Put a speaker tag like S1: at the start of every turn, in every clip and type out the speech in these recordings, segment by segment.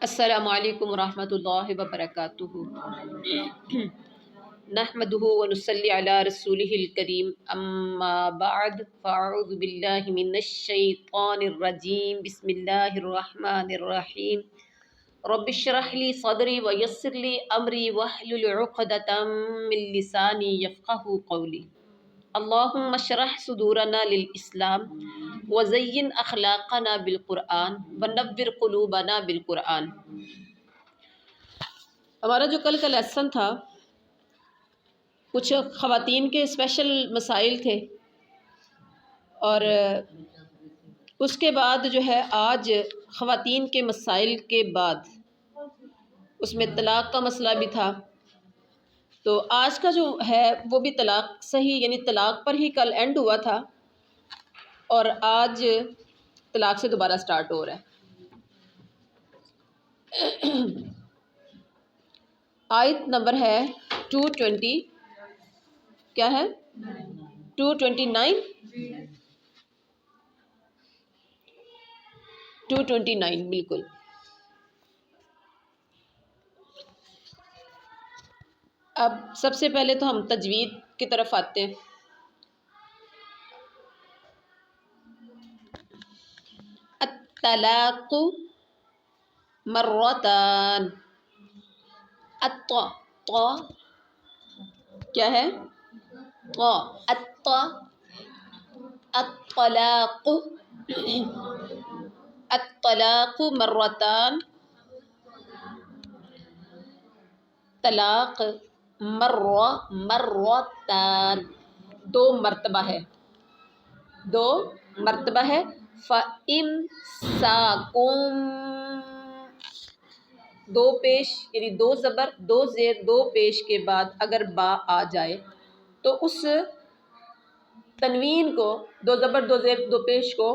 S1: السلام علیکم ورحمۃ اللہ وبرکاتہ۔ نحمده ونصلی علی رسولہ الکریم، اما بعد فاعوذ باللہ من الشیطان الرجیم، بسم اللہ الرحمن الرحیم۔ رب اشرح لی صدری ویسر لی امری واحلل عقدۃ من لسانی یفقہوا قولی۔ اللہم اشرح صدورنا للاسلام وزین اخلاقنا بالقرآن ونور قلوبنا بالقرآن۔ ہمارا جو کل کا لیسن تھا کچھ خواتین کے اسپیشل مسائل تھے، اور اس کے بعد جو ہے آج خواتین کے مسائل کے بعد اس میں طلاق کا مسئلہ بھی تھا۔ تو آج کا جو ہے وہ بھی طلاق صحیح، یعنی طلاق پر ہی کل اینڈ ہوا تھا، اور آج طلاق سے دوبارہ سٹارٹ ہو رہا ہے۔ آیت نمبر ہے 220، کیا ہے 229 229 بالکل۔ اب سب سے پہلے تو ہم تجوید کی طرف آتے ہیں۔ الطلاق مرتان، الطا کیا ہے طا، الطلاق الطلاق مرتان، طلاق مرتان دو مرتبہ ہے، دو مرتبہ ہے۔ فَإِمْسَاكُمْ دو پیش، یعنی دو زبر دو زیر دو پیش کے بعد اگر با آ جائے تو اس تنوین کو، دو زبر دو زیر دو پیش کو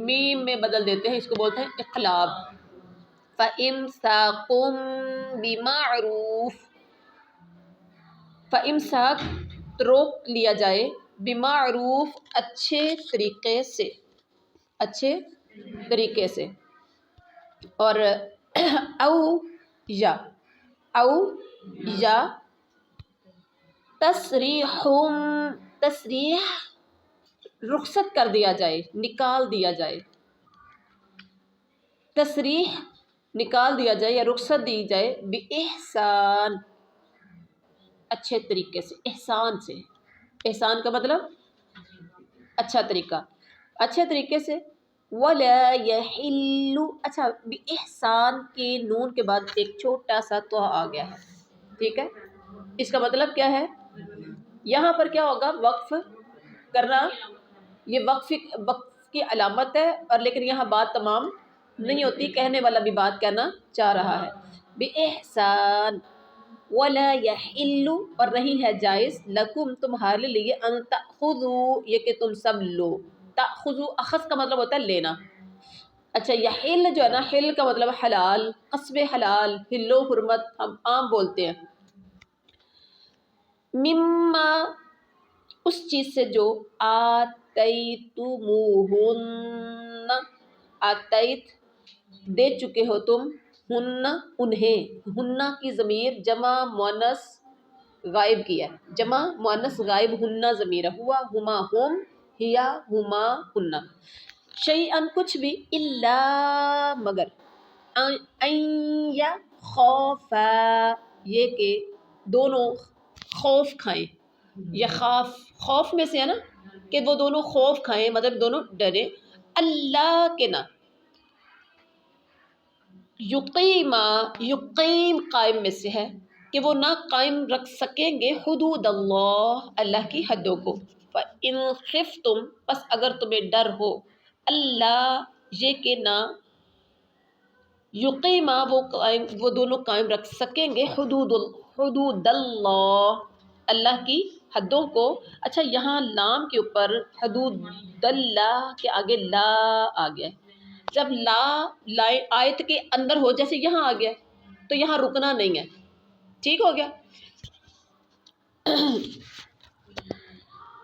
S1: میم میں بدل دیتے ہیں، اس کو بولتے ہیں اقلاب۔ فَإِمْسَاكُمْ بِمَعْرُوف، فَإِمْسَاک روک لیا جائے، بِمَعْرُوف اچھے طریقے سے، اچھے طریقے سے، اور او یا تصریح رخصت کر دیا جائے، نکال دیا جائے، تصریح نکال دیا جائے یا رخصت دی جائے، بِإِحْسَان اچھے طریقے سے، احسان سے، احسان کا مطلب اچھا طریقہ، اچھے طریقے سے۔ وَلَا يَحِلُّ، اچھا بِإِحْسان کے نون کے بعد ایک چھوٹا سا تو آ گیا ہے، ٹھیک ہے، اس کا مطلب کیا ہے، یہاں پر کیا ہوگا، وقف کرنا، یہ وقف کی علامت ہے، اور لیکن یہاں بات تمام نہیں ہوتی، کہنے والا بھی بات کہنا چاہ رہا ہے۔ بِإِحْسان وَلَا يَحِلُّ، اور نہیں ہے جائز، لَكُمْ تمہارے لیے، أَن تَأْخُذُوا یہ کہ تم سب لو، تأخذوا اخذ کا مطلب ہوتا ہے لینا۔ اچھا یحل جو ہے نا، حل کا مطلب حلال، قصب حلال، حل و حرمت ہم عام بولتے ہیں۔ مما اس چیز سے جو آتیتموہن، آتیت دے چکے ہو تم، ہن انہیں، ہن کی ضمیر جمع مؤنث غائب کی ہے، جمع مؤنث غائب ہن ضمیر ہے، ہوا ہما ہم، ہیا ہما ہن، شیئن کچھ بھی، الا مگر، ان یخافا یہ کہ دونوں خوف کھائیں، یخاف خوف میں سے ہے نا، کہ وہ دونوں خوف کھائیں، مطلب دونوں ڈریں، اللہ کے نہ، یقیم قائم میں سے ہے کہ وہ نہ قائم رکھ سکیں گے، حدود اللہ اللہ کی حدوں کو۔ فَإِنْ خِفْتُمْ پس اگر تمہیں ڈر ہو، اللہ یہ کہ نہ یقیما وہ دونوں قائم رکھ سکیں گے، حدود اللہ اللہ کی حدوں کو۔ اچھا یہاں لام کے اوپر حدود اللہ کے آگے لا آ گیا، جب لا آیت کے اندر ہو، جیسے یہاں آ گیا تو یہاں رکنا نہیں ہے، ٹھیک ہو گیا۔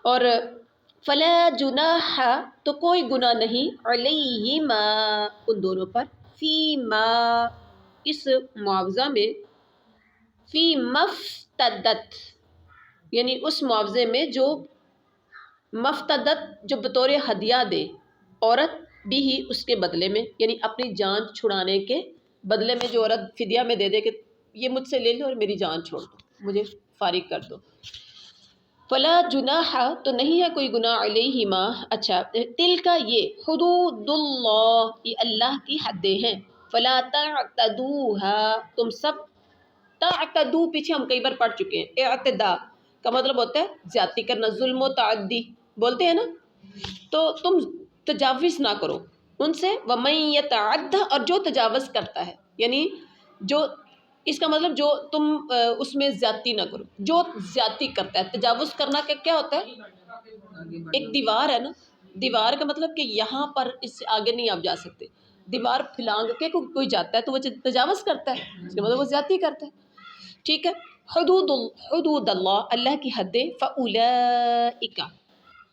S1: اور فلا جناح تو کوئی گناہ نہیں، علیہما ان دونوں پر، فیما اس معاوضہ میں فی مفتدت یعنی اس معاوضے میں جو مفتدت جو بطور ہدیہ دے عورت بھی ہی اس کے بدلے میں، یعنی اپنی جان چھڑانے کے بدلے میں جو عورت فدیہ میں دے دے کہ یہ مجھ سے لے لو اور میری جان چھوڑ دو، مجھے فارغ کر دو، فلا جناح تو نہیں ہے کوئی گناہ علیہما، اچھا تلک یہ حدود اللہ یہ اللہ کی حدیں ہیں، فلا تعتدوها تم سب تعتدو پیچھے ہم کئی بار پڑھ چکے ہیں، اعتدا کا مطلب ہوتا ہے زیادتی کرنا، ظلم و تعدی بولتے ہیں نا، تو تم تجاوز نہ کرو ان سے، ومن یتعد اور جو تجاوز کرتا ہے، یعنی جو اس کا مطلب جو تم اس میں زیادتی نہ کرو، جو زیادتی کرتا ہے، تجاوز کرنا کیا ہوتا ہے، ایک دیوار ہے نا، دیوار کا مطلب کہ یہاں پر اس سے آگے نہیں آپ جا سکتے، دیوار پھلانگ کے کوئی جاتا ہے تو وہ تجاوز کرتا ہے، اس کا مطلب وہ زیادتی کرتا ہے، ٹھیک ہے، حدود اللہ اللہ کی حدیں، فاولئک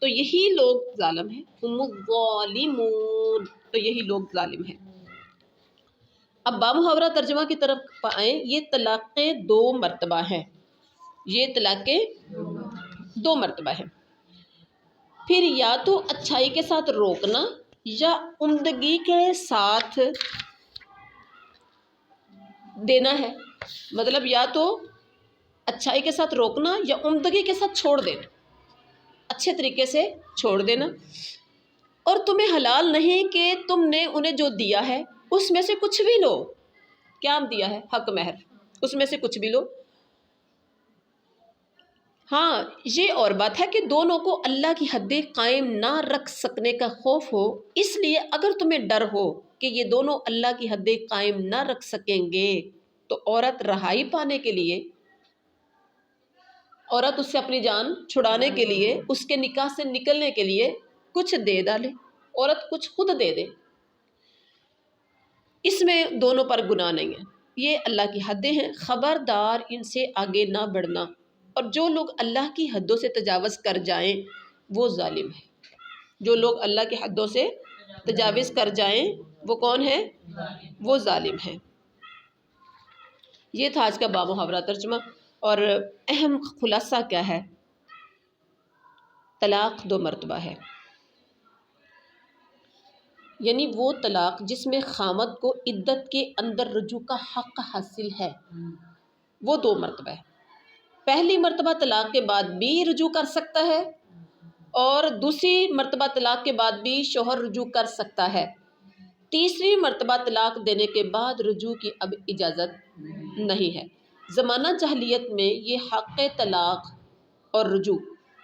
S1: تو یہی لوگ ظالم ہیں، ہم الظالمون تو یہی لوگ ظالم ہیں۔ اب بامحاورہ ترجمہ کی طرف آئیں، یہ طلاقیں 2 مرتبہ ہیں، یہ طلاقیں 2 مرتبہ ہیں، پھر یا تو اچھائی کے ساتھ روکنا یا عمدگی کے ساتھ دینا ہے، مطلب یا تو اچھائی کے ساتھ روکنا یا عمدگی کے ساتھ چھوڑ دینا، اچھے طریقے سے چھوڑ دینا، اور تمہیں حلال نہیں کہ تم نے انہیں جو دیا ہے اس میں سے کچھ بھی لو، کیا دیا ہے، حق مہر، اس میں سے کچھ بھی لو، ہاں یہ اور بات ہے کہ دونوں کو اللہ کی حدیں قائم نہ رکھ سکنے کا خوف ہو، اس لیے اگر تمہیں ڈر ہو کہ یہ دونوں اللہ کی حدیں قائم نہ رکھ سکیں گے تو عورت رہائی پانے کے لیے، عورت اس سے اپنی جان چھڑانے کے لیے، اس کے نکاح سے نکلنے کے لیے کچھ دے ڈالے، عورت کچھ خود دے دے، اس میں دونوں پر گناہ نہیں ہے، یہ اللہ کی حدیں ہیں، خبردار ان سے آگے نہ بڑھنا، اور جو لوگ اللہ کی حدوں سے تجاوز کر جائیں وہ ظالم ہیں، جو لوگ اللہ کی حدوں سے تجاوز کر جائیں وہ کون ہیں، وہ ظالم ہیں۔ یہ تھا آج کا بامحاورہ ترجمہ، اور اہم خلاصہ کیا ہے، طلاق 2 مرتبہ ہے، یعنی وہ طلاق جس میں خامد کو عدت کے اندر رجوع کا حق حاصل ہے وہ 2 مرتبہ ہے، پہلی مرتبہ طلاق کے بعد بھی رجوع کر سکتا ہے اور دوسری مرتبہ طلاق کے بعد بھی شوہر رجوع کر سکتا ہے، تیسری مرتبہ طلاق دینے کے بعد رجوع کی اب اجازت نہیں ہے۔ زمانہ جاہلیت میں یہ حق طلاق اور رجوع،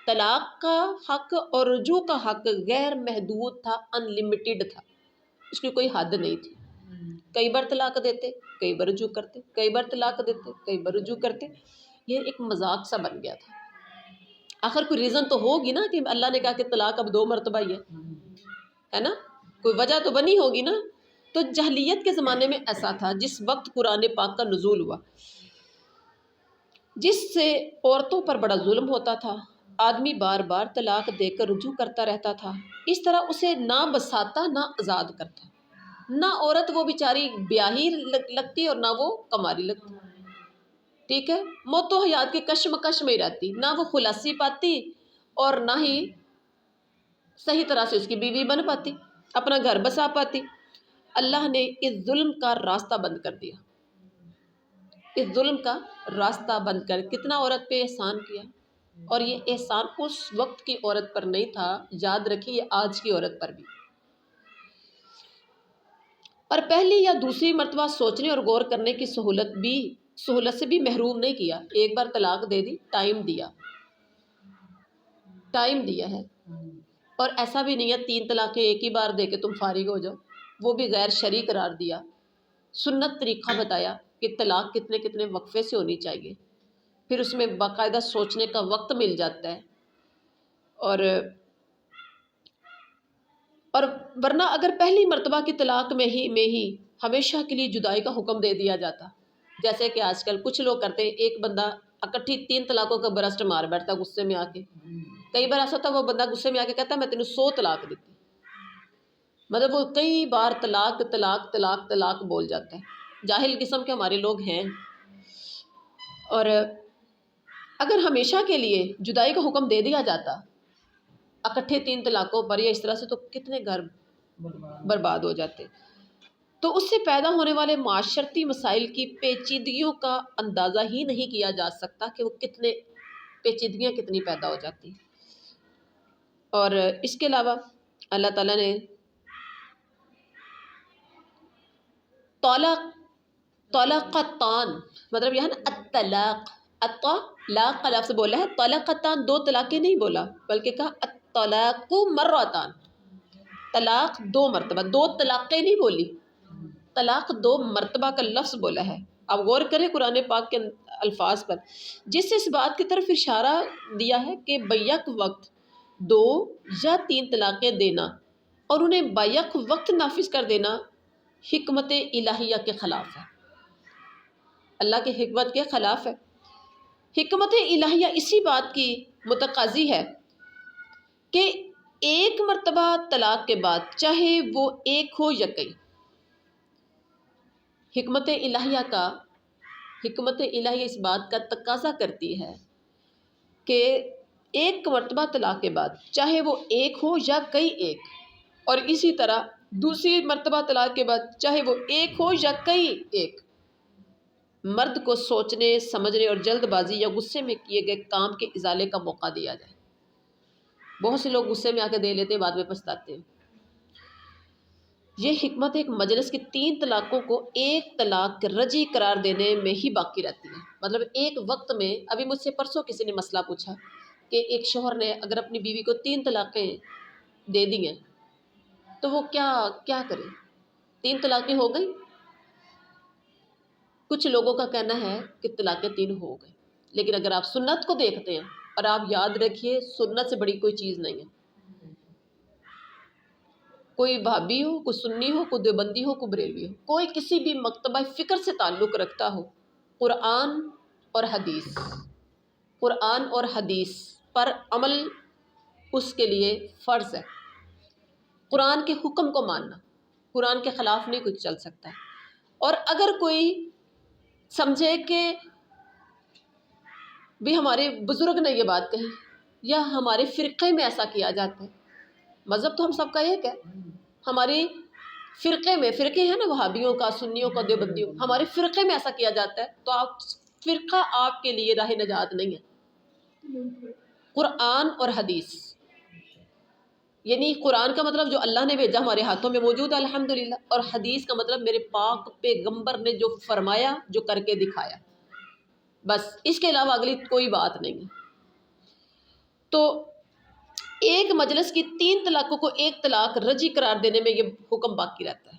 S1: طلاق کا حق اور رجوع کا حق غیر محدود تھا، ان لمیٹڈ تھا، اس کی کوئی حد نہیں تھی، کئی بار طلاق دیتے کئی بار رجوع کرتے، کئی بار طلاق دیتے کئی بار رجوع کرتے، یہ ایک مذاق سا بن گیا تھا، آخر کوئی ریزن تو ہوگی نا کہ اللہ نے کہا کہ طلاق اب 2 مرتبہ ہی ہے نا، کوئی وجہ تو بنی ہوگی نا، تو جاہلیت کے زمانے میں ایسا تھا، جس وقت قرآن پاک کا نزول ہوا، جس سے عورتوں پر بڑا ظلم ہوتا تھا، آدمی بار بار طلاق دے کر رجوع کرتا رہتا تھا، اس طرح اسے نہ بساتا نہ آزاد کرتا، نہ عورت وہ بیچاری بیاہی لگتی اور نہ وہ کماری لگتی، ٹھیک ہے، موت و حیات کی کشمکش میں رہتی، نہ وہ خلاصی پاتی اور نہ ہی صحیح طرح سے اس کی بیوی بن پاتی، اپنا گھر بسا پاتی۔ اللہ نے اس ظلم کا راستہ بند کر دیا، اس ظلم کا راستہ بند کر کتنا عورت پہ احسان کیا، اور یہ احسان اس وقت کی عورت پر نہیں تھا، یاد رکھیے یہ آج کی عورت پر بھی، اور پہلی یا دوسری مرتبہ سوچنے اور غور کرنے کی سہولت سے بھی محروم نہیں کیا، ایک بار طلاق دے دی، ٹائم دیا ہے، اور ایسا بھی نہیں ہے 3 طلاقیں ایک ہی بار دے کے تم فارغ ہو جاؤ، وہ بھی غیر شرعی قرار دیا، سنت طریقہ بتایا کہ طلاق کتنے کتنے وقفے سے ہونی چاہیے، پھر اس میں باقاعدہ سوچنے کا وقت مل جاتا ہے، اور ورنہ اگر پہلی مرتبہ کی طلاق میں ہی ہمیشہ کے لیے جدائی کا حکم دے دیا جاتا، جیسے کہ آج کل کچھ لوگ کرتے ہیں، ایک بندہ اکٹھی 3 طلاقوں کا برسٹ مار بیٹھتا غصے میں آ کے، کئی بار ایسا ہوتا ہے وہ بندہ غصے میں آ کے کہتا ہے میں تینوں 100 طلاق دیتی، مطلب وہ کئی بار طلاق طلاق طلاق طلاق بول جاتا ہے، جاہل قسم کے ہمارے لوگ ہیں. اور اگر ہمیشہ کے لیے جدائی کا حکم دے دیا جاتا اکٹھے 3 طلاقوں پر یا اس طرح سے، تو کتنے گھر برباد ہو جاتے. تو اس سے پیدا ہونے والے معاشرتی مسائل کی پیچیدگیوں کا اندازہ ہی نہیں کیا جا سکتا کہ وہ کتنے پیچیدگیاں کتنی پیدا ہو جاتی. اور اس کے علاوہ اللہ تعالیٰ نے طلاقتان مطلب یہ ہے نا الطلاق، الطلاق کا لفظ بولا ہے، طلاقتان 2 طلاقیں نہیں بولا، بلکہ کہا الطلاق مرتان، طلاق 2 مرتبہ، 2 طلاقیں نہیں بولی، طلاق 2 مرتبہ کا لفظ بولا ہے. اب غور کریں قرآن پاک کے الفاظ پر، جس سے اس بات کی طرف اشارہ دیا ہے کہ بیک وقت 2 یا 3 طلاقیں دینا اور انہیں بیک وقت نافذ کر دینا حکمت الہیہ کے خلاف ہے، اللہ کی حکمت کے خلاف ہے. حکمت الہیہ اسی بات کی متقاضی ہے کہ ایک مرتبہ طلاق کے بعد چاہے وہ ایک ہو یا کئی، حکمت الہیہ اس بات کا تقاضا کرتی ہے کہ ایک مرتبہ طلاق کے بعد چاہے وہ ایک ہو یا کئی ایک، اور اسی طرح دوسری مرتبہ طلاق کے بعد چاہے وہ ایک ہو یا کئی ایک، مرد کو سوچنے سمجھنے اور جلد بازی یا غصے میں کیے گئے کام کے ازالے کا موقع دیا جائے. بہت سے لوگ غصے میں آ کے دے لیتے ہیں، بعد میں پچھتاتے ہیں. یہ حکمت ایک مجلس کی 3 طلاقوں کو ایک طلاق رجعی قرار دینے میں ہی باقی رہتی ہے. مطلب ایک وقت میں، ابھی مجھ سے پرسوں کسی نے مسئلہ پوچھا کہ ایک شوہر نے اگر اپنی بیوی کو 3 طلاقیں دے دی ہیں تو وہ کیا کرے؟ 3 طلاقیں ہو گئی. کچھ لوگوں کا کہنا ہے کہ طلاقیں 3 ہو گئی، لیکن اگر آپ سنت کو دیکھتے ہیں، اور آپ یاد رکھیے سنت سے بڑی کوئی چیز نہیں ہے. کوئی بھابی ہو، کوئی سنی ہو، کوئی دیوبندی ہو، کوئی بریلوی ہو، کوئی کسی بھی مکتبہ فکر سے تعلق رکھتا ہو، قرآن اور حدیث پر عمل اس کے لیے فرض ہے. قرآن کے حکم کو ماننا، قرآن کے خلاف نہیں کچھ چل سکتا ہے. اور اگر کوئی سمجھے کہ بھی ہمارے بزرگ نے یہ بات کہی یا ہمارے فرقے میں ایسا کیا جاتا ہے، مذہب تو ہم سب کا ایک ہے، ہمارے فرقے ہیں نا، وہابیوں کا، سنیوں کا، دیوبندیوں، ہمارے فرقے میں ایسا کیا جاتا ہے تو فرقہ آپ کے لیے راہ نجات نہیں ہے. قرآن اور حدیث، یعنی قرآن کا مطلب جو اللہ نے بھیجا ہمارے ہاتھوں میں موجود ہے الحمدللہ، اور حدیث کا مطلب میرے پاک پیغمبر نے جو فرمایا، جو کر کے دکھایا، بس اس کے علاوہ اگلی کوئی بات نہیں ہے. تو ایک مجلس کی 3 طلاقوں کو ایک طلاق رجعی قرار دینے میں یہ حکم باقی رہتا ہے.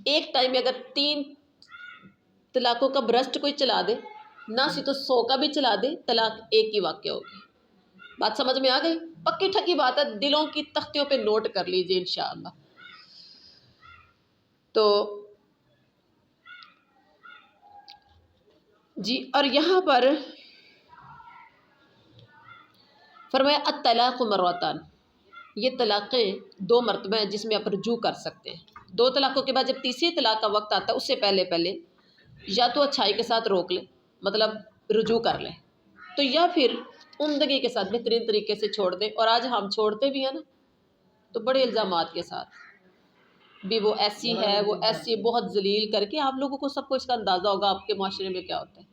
S1: ایک ٹائم میں اگر 3 طلاقوں کا برسٹ کوئی چلا دے، نہ سی تو 100 کا بھی چلا دے، طلاق ایک ہی واقع ہوگی. بات سمجھ میں آ گئی؟ پکی ٹھکی بات ہے، دلوں کی تختیوں پہ نوٹ کر لیجئے انشاءاللہ. تو جی، اور یہاں پر فرمایا الطلاق مرتان، یہ طلاقیں 2 مرتبہ ہیں جس میں آپ رجوع کر سکتے ہیں. 2 طلاقوں کے بعد جب تیسری طلاق کا وقت آتا ہے، اس سے پہلے یا تو اچھائی کے ساتھ روک لیں، مطلب رجوع کر لیں، تو یا پھر عمدگی کے ساتھ بہترین طریقے سے چھوڑ دیں. اور آج ہم چھوڑتے بھی ہیں نا تو بڑے الزامات کے ساتھ بھی، وہ ایسی ہے، وہ ایسی، بہت ذلیل کر کے. آپ لوگوں کو سب کو اس کا اندازہ ہوگا آپ کے معاشرے میں کیا ہوتا ہے،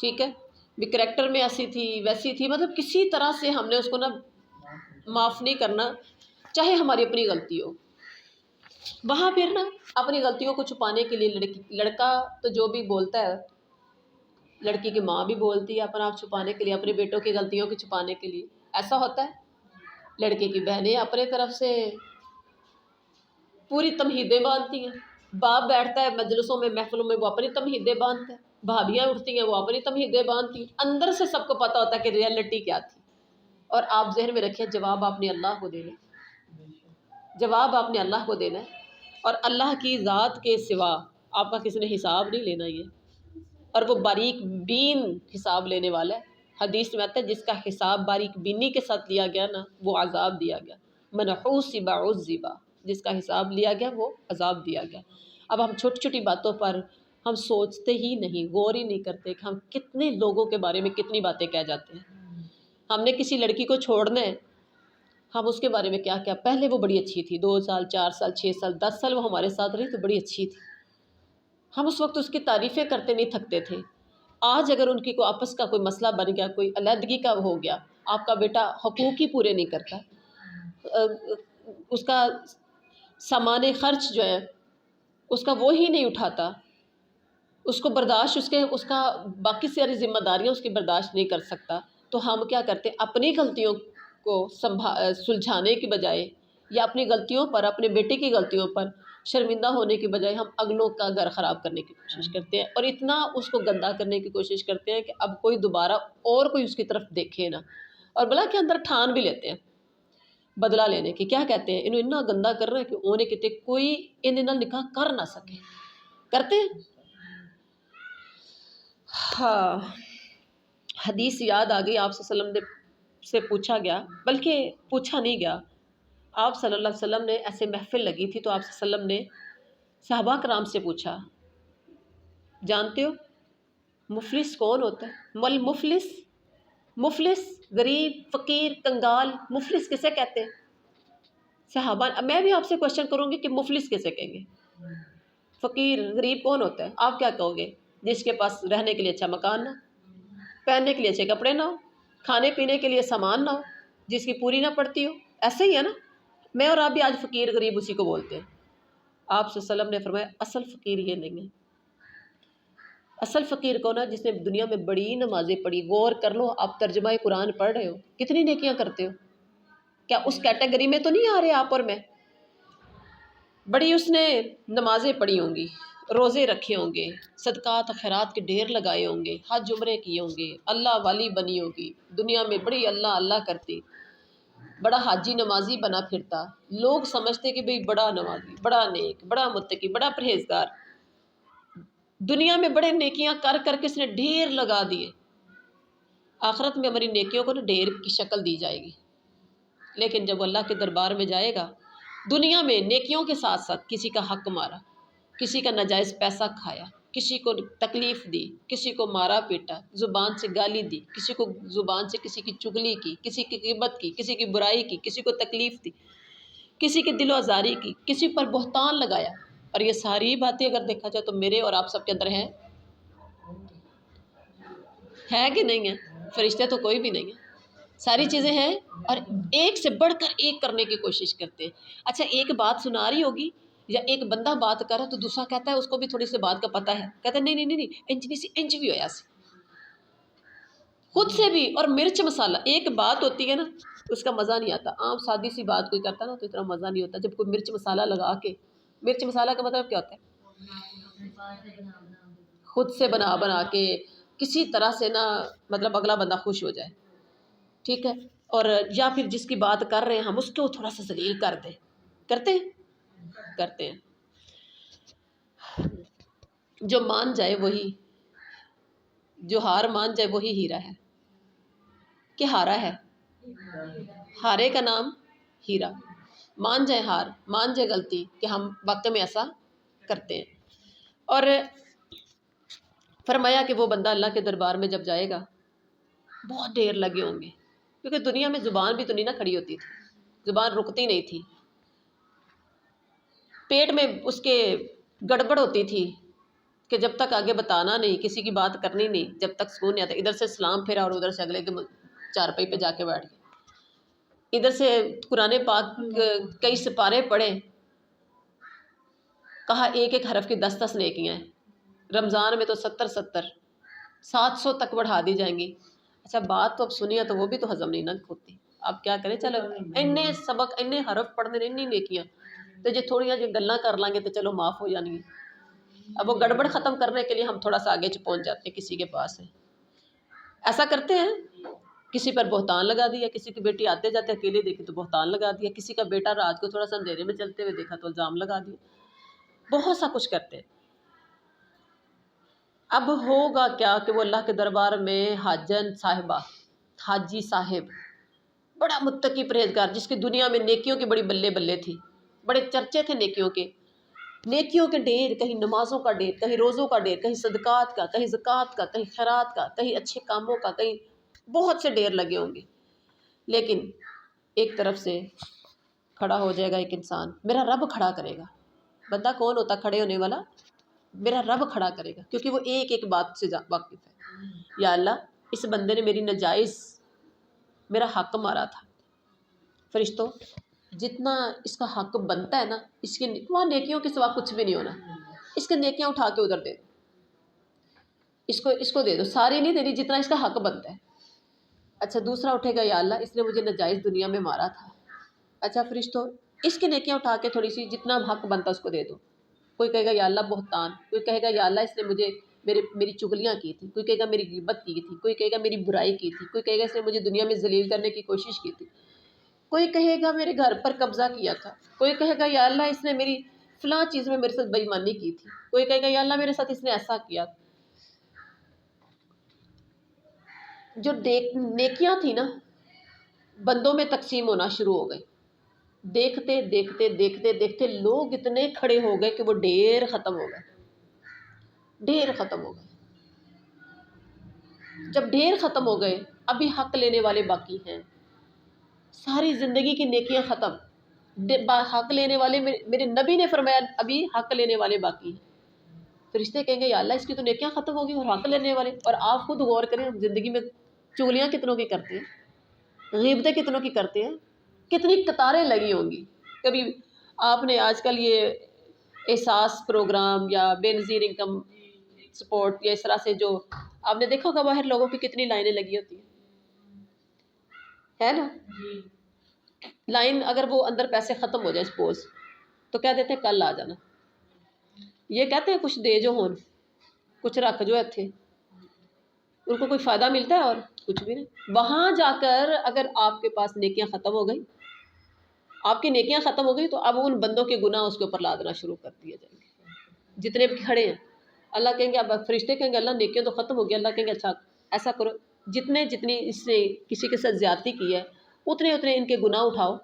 S1: ٹھیک ہے؟ بھی کریکٹر میں ایسی تھی ویسی تھی، مطلب کسی طرح سے ہم نے اس کو نا معاف نہیں کرنا، چاہے ہماری اپنی غلطی ہو. وہاں پھر نا اپنی غلطیوں کو چھپانے کے لیے لڑکا تو جو بھی بولتا ہے، لڑکی کی ماں بھی بولتی ہے اپنا آپ چھپانے کے لیے، اپنے بیٹوں کی غلطیوں کو چھپانے کے لیے ایسا ہوتا ہے. لڑکے کی بہنیں اپنے طرف سے پوری تمہیدیں باندھتی ہیں، باپ بیٹھتا ہے مجلسوں میں، محفلوں میں، وہ اپنی تمہیدیں باندھتا ہے، بھابیاں اٹھتی ہیں وہ اپنی تمہیدیں باندھتی ہیں. اندر سے سب کو پتہ ہوتا ہے کہ ریئلٹی کیا تھی. اور آپ ذہن میں رکھیں، جواب آپ نے اللہ کو دینا، جواب آپ نے اللہ کو دینا ہے، اور اللہ کی ذات کے سوا آپ کا کسی نے حساب نہیں لینا. اور وہ باریک بین حساب لینے والا ہے. حدیث میں آتا ہے جس کا حساب باریک بینی کے ساتھ لیا گیا نا، وہ عذاب دیا گیا. من حوسب عذب، جس کا حساب لیا گیا وہ عذاب دیا گیا. اب ہم چھوٹی چھوٹی باتوں پر ہم سوچتے ہی نہیں، غور ہی نہیں کرتے کہ ہم کتنے لوگوں کے بارے میں کتنی باتیں کہہ جاتے ہیں۔ ہم نے کسی لڑکی کو چھوڑنا ہے، ہم اس کے بارے میں کیا کیا، پہلے وہ بڑی اچھی تھی، 2 سال 4 سال 6 سال 10 سال وہ ہمارے ساتھ رہی تو بڑی اچھی تھی، ہم اس وقت اس کی تعریفیں کرتے نہیں تھکتے تھے۔ آج اگر ان کی کوئی آپس کا کوئی مسئلہ بن گیا، کوئی علیحدگی کا ہو گیا، آپ کا بیٹا حقوق ہی پورے نہیں کرتا، اس کا سامان خرچ جو ہے اس کا وہ ہی نہیں اٹھاتا، اس کو برداشت اس کا باقی ساری ذمہ داریاں اس کی برداشت نہیں کر سکتا، تو ہم کیا کرتے ہیں، اپنی غلطیوں کو سلجھانے کی بجائے یا اپنی غلطیوں پر، اپنے بیٹے کی غلطیوں پر شرمندہ ہونے کی بجائے ہم اگلوں کا گھر خراب کرنے کی کوشش کرتے ہیں، اور اتنا اس کو گندا کرنے کی کوشش کرتے ہیں کہ اب کوئی دوبارہ اور کوئی اس کی طرف دیکھے نہ، اور بلا کے اندر ٹھان بھی لیتے ہیں بدلہ لینے کی، کیا کہتے ہیں، انہوں اتنا گندا کر رہے ہیں کہ اونے کتے کوئی انہیں نہ نکاح کر نہ سکے، کرتے ہیں۔ ہاں، حدیث یاد آ گئی، آپ صلی اللہ علیہ وسلم سے پوچھا گیا، بلکہ پوچھا نہیں گیا، آپ صلی اللہ علیہ وسلم نے ایسے محفل لگی تھی تو آپ صلی اللہ علیہ وسلم نے صحابہ کرام سے پوچھا، جانتے ہو مفلس کون ہوتا ہے؟ مل مفلس، مفلس غریب فقیر کنگال، مفلس کسے کہتے ہیں؟ صحابہ، میں بھی آپ سے کوشچن کروں گی کہ مفلس کسے کہیں گے؟ فقیر غریب کون ہوتا ہے؟ آپ کیا کہو گے؟ جس کے پاس رہنے کے لیے اچھا مکان نہ، پہننے کے لیے اچھے کپڑے نہ ہو، کھانے پینے کے لیے سامان نہ ہو، جس کی پوری نہ پڑتی ہو، ایسے ہی ہے نا؟ میں اور آپ بھی آج فقیر غریب اسی کو بولتے ہیں۔ آپ صلی اللہ علیہ وسلم نے فرمایا اصل فقیر یہ نہیں ہے، اصل فقیر کون ہے؟ جس نے دنیا میں بڑی نمازیں پڑھی، غور کر لو، آپ ترجمہ قرآن پڑھ رہے ہو، کتنی نیکیاں کرتے ہو، کیا اس کیٹیگری میں تو نہیں آ رہے آپ اور میں؟ بڑی اس نے نمازیں پڑھی ہوں گی، روزے رکھے ہوں گے، صدقات خیرات کے ڈھیر لگائے ہوں گے، حج عمرے کیے ہوں گے، اللہ والی بنی ہوگی، دنیا میں بڑی اللہ اللہ کرتی، بڑا حاجی نمازی بنا پھرتا، لوگ سمجھتے کہ بھئی بڑا نمازی، بڑا نیک، بڑا متقی، بڑا پرہیزگار، دنیا میں بڑے نیکیاں کر کر کے اس نے ڈھیر لگا دیے، آخرت میں ہماری نیکیوں کو نا ڈھیر کی شکل دی جائے گی، لیکن جب اللہ کے دربار میں جائے گا، دنیا میں نیکیوں کے ساتھ ساتھ کسی کا حق مارا، کسی کا ناجائز پیسہ کھایا، کسی کو تکلیف دی، کسی کو مارا پیٹا، زبان سے گالی دی، کسی کو زبان سے کسی کی چغلی کی، کسی کی غیبت کی، کسی کی برائی کی، کسی کو تکلیف دی، کسی کی دل و آزاری کی، کسی پر بہتان لگایا، اور یہ ساری باتیں اگر دیکھا جائے تو میرے اور آپ سب کے اندر ہے کہ نہیں ہے؟ فرشتے تو کوئی بھی نہیں ہے، ساری چیزیں ہیں، اور ایک سے بڑھ کر ایک کرنے کی کوشش کرتے ہیں۔ اچھا، ایک بات سنا رہی ہوگی یا ایک بندہ بات کر رہا ہے تو دوسرا کہتا ہے اس کو بھی تھوڑی سی بات کا پتہ ہے، کہتا ہے نہیں نہیں نہیں نہیں انچنی سی انچ بھی ہویا سی، خود سے بھی، اور مرچ مسالہ، ایک بات ہوتی ہے نا اس کا مزہ نہیں آتا، عام سادی سی بات کوئی کرتا نا تو اتنا مزہ نہیں ہوتا، جب کوئی مرچ مسالہ لگا کے، مرچ مسالہ کا مطلب کیا ہوتا ہے؟ خود سے بنا بنا کے کسی طرح سے نا، مطلب اگلا بندہ خوش ہو جائے، ٹھیک ہے، اور یا پھر جس کی بات کر رہے ہیں ہم اس کو تھوڑا سا ذلیل کر دیں، کرتے ہیں، جو مان جائے وہی، جو ہار مان جائے وہی ہیرا ہے، کہ ہارا ہے، ہارے کا نام ہیرا، مان جائے ہار، مان جائے غلطی کہ ہم واقع میں ایسا کرتے ہیں، اور فرمایا کہ وہ بندہ اللہ کے دربار میں جب جائے گا بہت ڈیر لگے ہوں گے، کیونکہ دنیا میں زبان بھی تو نہیں نہ کھڑی ہوتی تھی، زبان رکتی نہیں تھی، پیٹ میں اس کے گڑبڑ ہوتی تھی کہ جب تک آگے بتانا نہیں، کسی کی بات کرنی نہیں، جب تک سکون نہیں آتا، ادھر سے سلام پھیرا اور ادھر سے اگلے کے چارپائی پہ جا کے بیٹھ گئے، ادھر سے قرآن پاک کئی سپارے پڑھے، کہا ایک ایک حرف کی 10 نیکیاں ہیں، رمضان میں تو 700 تک بڑھا دی جائیں گی، اچھا بات تو اب سنی ہے تو وہ بھی تو ہضم نہیں نہ ہوتی، اب کیا کریں، چلو انے سبق انے حرف پڑھنے انی نیکیاں تو جی تھوڑیاں جی گلاں کر لیں گے تو چلو معاف ہو جانی ہے، اب وہ گڑبڑ ختم کرنے کے لیے ہم تھوڑا سا آگے پہنچ جاتے ہیں، کسی کے پاس ہے ایسا کرتے ہیں، کسی پر بہتان لگا دیا، کسی کی بیٹی آتے جاتے اکیلے دیکھی تو بہتان لگا دیا، کسی کا بیٹا رات کو تھوڑا سا اندھیرے میں چلتے ہوئے دیکھا تو الزام لگا دیا، بہت سا کچھ کرتے ہیں۔ اب ہوگا کیا کہ وہ اللہ کے دربار میں حاجن صاحبہ، حاجی صاحب، بڑا متقی پرہیزگار، جس کی دنیا میں نیکیوں کی بڑی بلے بلے تھی، بڑے چرچے تھے نیکیوں کے، نیکیوں کے ڈھیر، کہیں نمازوں کا ڈھیر، کہیں روزوں کا ڈھیر، کہیں صدقات کا، کہیں زکوٰۃ کا، کہیں خیرات کا، کہیں اچھے کاموں کا، کہیں بہت سے ڈھیر لگے ہوں گے، لیکن ایک طرف سے کھڑا ہو جائے گا ایک انسان، میرا رب کھڑا کرے گا۔ بندہ کون ہوتا کھڑے ہونے والا؟ میرا رب کھڑا کرے گا، کیونکہ وہ ایک ایک بات سے واقف ہے۔ یا اللہ، اس بندے نے میری ناجائز میرا حق مارا تھا، فرشتوں جتنا اس کا حق بنتا ہے نا، اس کے وہاں نیکیوں کے سوا کچھ بھی نہیں ہونا، اس کے نیکیاں اٹھا کے ادھر دے دو، اس کو دے دو، ساری نہیں دینی، جتنا اس کا حق بنتا ہے۔ اچھا دوسرا اٹھے گا، یا اللہ اس نے مجھے ناجائز دنیا میں مارا تھا، اچھا فرشتوں اس کی نیکیاں اٹھا کے تھوڑی سی جتنا حق بنتا اس کو دے دو۔ کوئی کہے گا یا اللہ بہتان، کوئی کہے گا یا اللہ اس نے مجھے میری چغلیاں کی تھی، کوئی کہے گا میری غیبت کی تھی، کوئی کہے گا میری برائی کی تھی، کوئی کہے گا اس نے مجھے دنیا میں ذلیل کرنے کی کوشش کی تھی، کوئی کہے گا میرے گھر پر قبضہ کیا تھا، کوئی کہے گا یا اللہ اس نے میری فلاں چیز میں میرے ساتھ بے ایمانی کی تھی، کوئی کہے گا یا اللہ میرے ساتھ اس نے ایسا کیا۔ جو نیکیاں تھی نا بندوں میں تقسیم ہونا شروع ہو گئی، دیکھتے دیکھتے دیکھتے دیکھتے لوگ اتنے کھڑے ہو گئے کہ وہ ڈھیر ختم ہو گئے، ڈھیر ختم ہو گئے۔ جب ڈھیر ختم ہو گئے، ابھی حق لینے والے باقی ہیں، ساری زندگی کی نیکیاں ختم، حق لینے والے، میرے نبی نے فرمایا ابھی حق لینے والے باقی ہیں۔ فرشتے کہیں گے یا اللہ اس کی تو نیکیاں ختم ہو گئی اور حق لینے والے، اور آپ خود غور کریں ہم زندگی میں چغلیاں کتنوں کی کرتے ہیں، غیبتیں کتنوں کی کرتے ہیں، کتنی قطاریں لگی ہوں گی۔ کبھی آپ نے آج کل یہ احساس پروگرام یا بے نظیر انکم سپورٹ یا اس طرح سے جو آپ نے دیکھا ہوگا باہر لوگوں کی کتنی لائنیں لگی ہوتی ہیں، ہے نا؟ لائن اگر وہ اندر پیسے ختم ہو جائے سپوز تو کہہ دیتے ہیں کل آ جانا، یہ کہتے ہیں کچھ دے جو ہون کچھ رکھ جو اتھے، ان کو کوئی فائدہ ملتا ہے؟ اور کچھ بھی نہیں۔ وہاں جا کر اگر آپ کے پاس نیکیاں ختم ہو گئی، آپ کی نیکیاں ختم ہو گئی، تو اب ان بندوں کے گناہ اس کے اوپر لادنا شروع کر دیے جائیں گے جتنے بھی کھڑے ہیں۔ اللہ کہیں گے، اب فرشتے کہیں گے اللہ نیکیاں تو ختم ہو گئی، اللہ کہیں گے اچھا ایسا کرو، جتنی اس نے کسی کے ساتھ زیادتی کی ہے اتنے ان کے گناہ اٹھاؤ،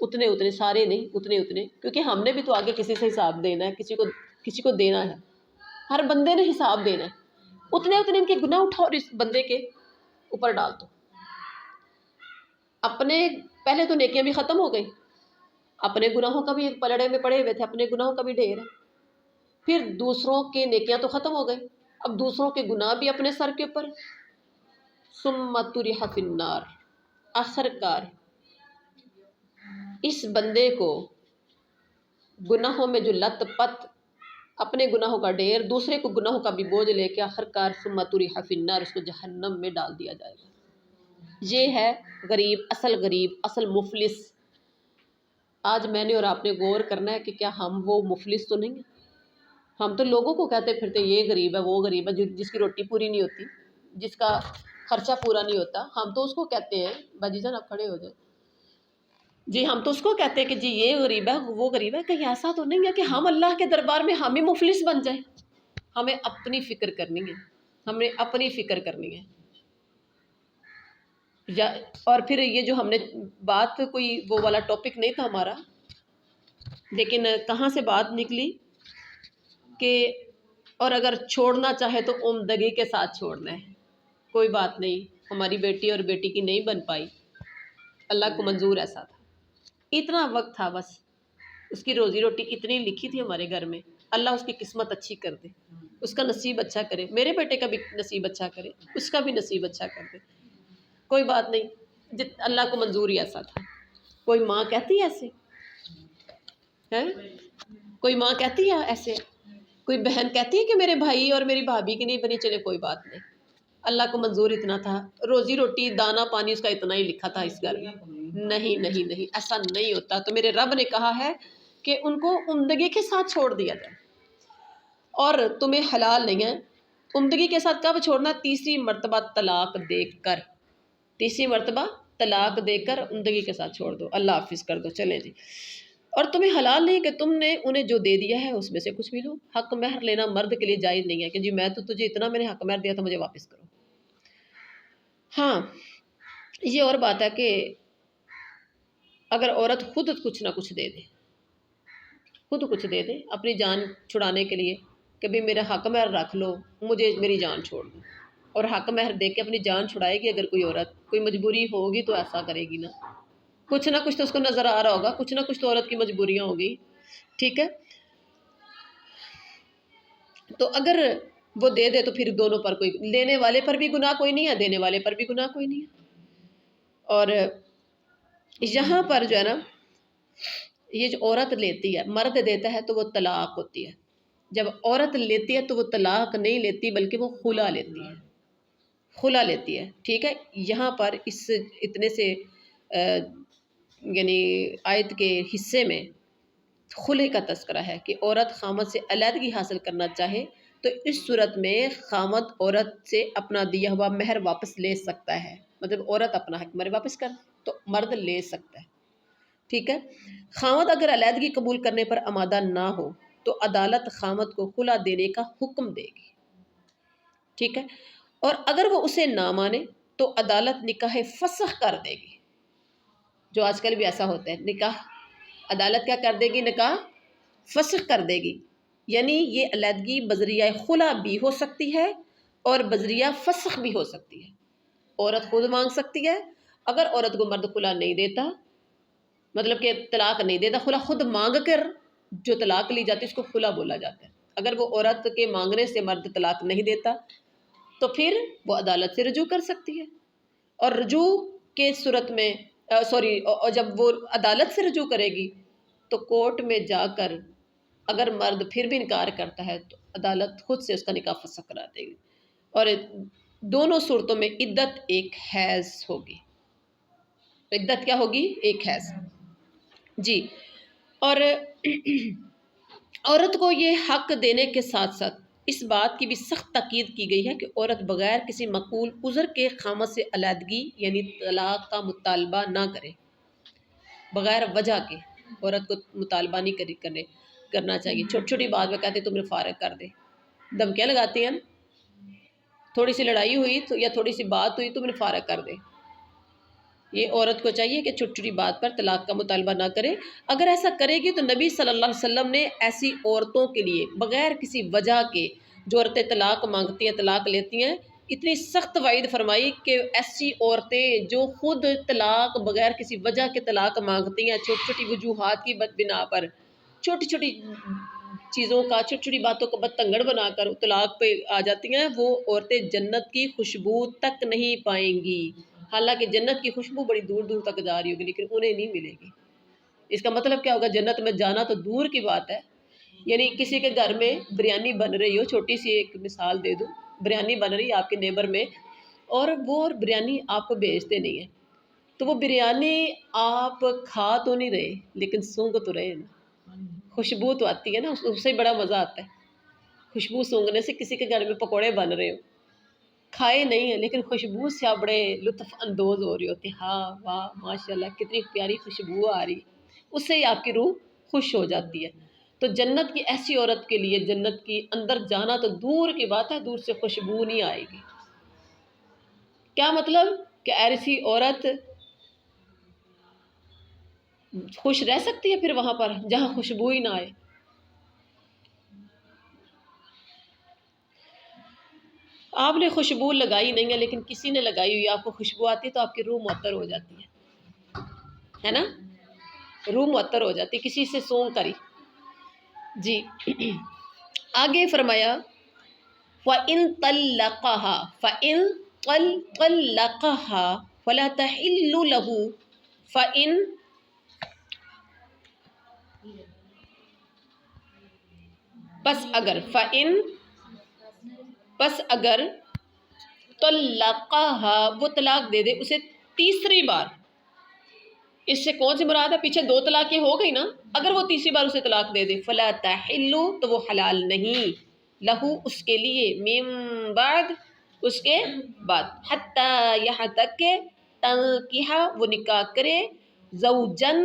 S1: اتنے سارے نہیں، اتنے، کیونکہ ہم نے بھی تو آگے کسی سے حساب دینا ہے، کسی کو دینا ہے، ہر بندے نے حساب دینا ہے، اتنے ان کے گناہ اٹھاؤ اور اس بندے کے اوپر ڈال دو۔ اپنے پہلے تو نیکیاں بھی ختم ہو گئی، اپنے گناہوں کا بھی ایک پلڑے میں پڑے ہوئے تھے، اپنے گناہوں کا بھی ڈھیر ہے، پھر دوسروں کے نیکیاں تو ختم ہو گئی، اب دوسروں کے گناہ بھی اپنے سر کے اوپر، ثم طرح فی النار، آخر کار اس بندے کو گناہوں میں جو لت پت، اپنے گناہوں کا ڈھیر، دوسرے کو گناہوں کا بھی بوجھ لے کے آخر کار ثم طرح فی النار، اس کو جہنم میں ڈال دیا جائے گا۔ یہ ہے غریب، اصل مفلس۔ آج میں نے اور آپ نے غور کرنا ہے کہ کیا ہم وہ مفلس تو نہیں ہیں؟ ہم تو لوگوں کو کہتے پھرتے یہ غریب ہے، وہ غریب ہے، جس کی روٹی پوری نہیں ہوتی، جس کا خرچہ پورا نہیں ہوتا، ہم تو اس کو کہتے ہیں، باجی جان آپ کھڑے ہو جائیں جی، ہم تو اس کو کہتے ہیں کہ جی یہ غریب ہے، وہ غریب ہے۔ کہیں ایسا تو نہیں ہے کہ ہم اللہ کے دربار میں ہم ہی مفلس بن جائیں؟ ہمیں اپنی فکر کرنی ہے، ہمیں اپنی فکر کرنی ہے۔ اور پھر یہ جو ہم نے بات، کوئی وہ والا ٹاپک نہیں تھا ہمارا، لیکن کہاں سے بات نکلی کہ اور اگر چھوڑنا چاہے تو عمدگی کے ساتھ چھوڑنا ہے، کوئی بات نہیں، ہماری بیٹی اور بیٹی کی نہیں بن پائی، اللہ کو منظور ایسا تھا، اتنا وقت تھا، بس اس کی روزی روٹی اتنی لکھی تھی ہمارے گھر میں، اللہ اس کی قسمت اچھی کر دے، اس کا نصیب اچھا کرے، میرے بیٹے کا بھی نصیب اچھا کرے، اس کا بھی نصیب اچھا کر دے، کوئی بات نہیں، اللہ کو منظور ہی ایسا تھا۔ کوئی ماں کہتی ہے ایسے ہے؟ کوئی ماں کہتی ہے ایسے؟ کوئی بہن کہتی ہے کہ میرے بھائی اور میری بھابھی کی نہیں بنی، چلے کوئی بات نہیں، اللہ کو منظور اتنا تھا، روزی روٹی دانا پانی اس کا اتنا ہی لکھا تھا اس گھر میں۔ نہیں، ایسا نہیں ہوتا۔ تو میرے رب نے کہا ہے کہ ان کو عمدگی کے ساتھ چھوڑ دیا جائے، اور تمہیں حلال نہیں ہے۔ عمدگی کے ساتھ کب چھوڑنا؟ تیسری مرتبہ طلاق دے کر، تیسری مرتبہ طلاق دے کر عمدگی کے ساتھ چھوڑ دو، اللہ حافظ کر دو، چلیں جی۔ اور تمہیں حلال نہیں کہ تم نے انہیں جو دے دیا ہے اس میں سے کچھ بھی لو۔ حق مہر لینا مرد کے لیے جائز نہیں ہے کہ جی میں تو تجھے اتنا میں نے حق مہر دیا تھا، مجھے واپس کرو۔ ہاں یہ اور بات ہے کہ اگر عورت خود کچھ نہ کچھ دے دے، خود کچھ دے دے اپنی جان چھڑانے کے لیے کہ بھی میرا حق مہر رکھ لو، مجھے میری جان چھوڑ دو، اور حق مہر دے کے اپنی جان چھڑائے گی۔ اگر کوئی عورت کوئی مجبوری ہوگی تو ایسا کرے گی نا، کچھ نہ کچھ تو اس کو نظر آ رہا ہوگا، کچھ نہ کچھ تو عورت کی مجبوریاں ہوگی، ٹھیک ہے۔ تو اگر وہ دے دے تو پھر دونوں پر کوئی، لینے والے پر بھی گناہ کوئی نہیں ہے، دینے والے پر بھی گناہ کوئی نہیں ہے۔ اور یہاں پر جو ہے نا، یہ جو عورت لیتی ہے، مرد دیتا ہے تو وہ طلاق ہوتی ہے، جب عورت لیتی ہے تو وہ طلاق نہیں لیتی بلکہ وہ خلا لیتی ہے، خلا لیتی ہے، ٹھیک ہے۔ یہاں پر اس اتنے سے یعنی آیت کے حصے میں خلے کا تذکرہ ہے کہ عورت خامد سے علیحدگی حاصل کرنا چاہے تو اس صورت میں خامد عورت سے اپنا دیا ہوا مہر واپس لے سکتا ہے، مطلب عورت اپنا حق مہر واپس کر تو مرد لے سکتا ہے، ٹھیک ہے۔ خامد اگر علیحدگی قبول کرنے پر آمادہ نہ ہو تو عدالت خامد کو خلا دینے کا حکم دے گی، ٹھیک ہے۔ اور اگر وہ اسے نہ مانے تو عدالت نکاح فسخ کر دے گی، جو آج کل بھی ایسا ہوتا ہے، نکاح عدالت کیا کر دے گی، نکاح فسخ کر دے گی، یعنی یہ علیحدگی بذریعہ خلا بھی ہو سکتی ہے اور بذریعہ فسخ بھی ہو سکتی ہے۔ عورت خود مانگ سکتی ہے، اگر عورت کو مرد خلا نہیں دیتا، مطلب کہ طلاق نہیں دیتا، خلا خود مانگ کر جو طلاق لی جاتی ہے اس کو خلا بولا جاتا ہے۔ اگر وہ عورت کے مانگنے سے مرد طلاق نہیں دیتا تو پھر وہ عدالت سے رجوع کر سکتی ہے، اور رجوع کے صورت میں اور جب وہ عدالت سے رجوع کرے گی تو کورٹ میں جا کر اگر مرد پھر بھی انکار کرتا ہے تو عدالت خود سے اس کا نکاح فسخ کرا دے گی، اور دونوں صورتوں میں عدت ایک حیض ہوگی۔ عدت کیا ہوگی؟ ایک حیض، جی۔ اور عورت کو یہ حق دینے کے ساتھ ساتھ اس بات کی بھی سخت تاکید کی گئی ہے کہ عورت بغیر کسی معقول عذر کے خامد سے علیحدگی یعنی طلاق کا مطالبہ نہ کرے، بغیر وجہ کے عورت کو مطالبہ نہیں کرنا چاہیے۔ چھوٹی چھوٹی بات میں کہتے تمہیں فارغ کر دے، دھمکیاں لگاتی ہیں، تھوڑی سی لڑائی ہوئی تو یا تھوڑی سی بات ہوئی تمہیں فارغ کر دے۔ یہ عورت کو چاہیے کہ چھوٹی چھوٹی بات پر طلاق کا مطالبہ نہ کرے۔ اگر ایسا کرے گی تو نبی صلی اللہ علیہ وسلم نے ایسی عورتوں کے لیے بغیر کسی وجہ کے، جو عورتیں طلاق مانگتی ہیں، طلاق لیتی ہیں، اتنی سخت وعید فرمائی کہ ایسی عورتیں جو خود طلاق بغیر کسی وجہ کے طلاق مانگتی ہیں، چھوٹی چھوٹی وجوہات کی بنا پر، چھوٹی چھوٹی چیزوں کا، چھوٹی چھوٹی باتوں کو بدتنگڑ بنا کر طلاق پہ آ جاتی ہیں، وہ عورتیں جنت کی خوشبو تک نہیں پائیں گی۔ حالانکہ جنت کی خوشبو بڑی دور دور تک جا رہی ہوگی لیکن انہیں نہیں ملے گی۔ اس کا مطلب کیا ہوگا؟ جنت میں جانا تو دور کی بات ہے، یعنی کسی کے گھر میں بریانی بن رہی ہو، چھوٹی سی ایک مثال دے دوں، بریانی بن رہی ہے آپ کے نیبر میں، اور وہ بریانی آپ کو بھیجتے نہیں ہیں، تو وہ بریانی آپ کھا تو نہیں رہے لیکن سونگ تو رہے نا، خوشبو تو آتی ہے نا، اس سے بڑا مزہ آتا ہے۔ خوشبو سونگنے سے، کسی کے گھر میں پکوڑے بن رہے ہو، کھائے نہیں ہیں لیکن خوشبو سے آپ بڑے لطف اندوز ہو رہی ہوتی، ہاں واہ ماشاءاللہ کتنی پیاری خوشبو آ رہی، اس سے ہی آپ کی روح خوش ہو جاتی ہے۔ تو جنت کی ایسی عورت کے لیے جنت کی اندر جانا تو دور کی بات ہے، دور سے خوشبو نہیں آئے گی۔ کیا مطلب؟ کہ ایسی عورت خوش رہ سکتی ہے پھر وہاں پر جہاں خوشبو ہی نہ آئے؟ آپ نے خوشبو لگائی نہیں ہے لیکن کسی نے لگائی ہوئی، آپ کو خوشبو آتی ہے تو آپ کی روح معطر ہو جاتی ہے نا، روح معطر ہو جاتی ہے کسی سے سونگ کری، جی۔ آگے فرمایا فَإِن طَلَّقَهَا فَإِن طَلَّقَهَا فَلَا تَحِلُّ لَهُ پس اگر طلقها وہ طلاق دے دے اسے تیسری بار، اس سے کون سی مراد ہے؟ پیچھے 2 طلاقیں ہو گئی نا، اگر وہ تیسری بار اسے طلاق دے دے فلا تحل تو وہ حلال نہیں، لہو اس کے لیے، من بعد اس کے بعد، حتی یہاں تک کہ تنکیہ وہ نکاح کرے، زوجن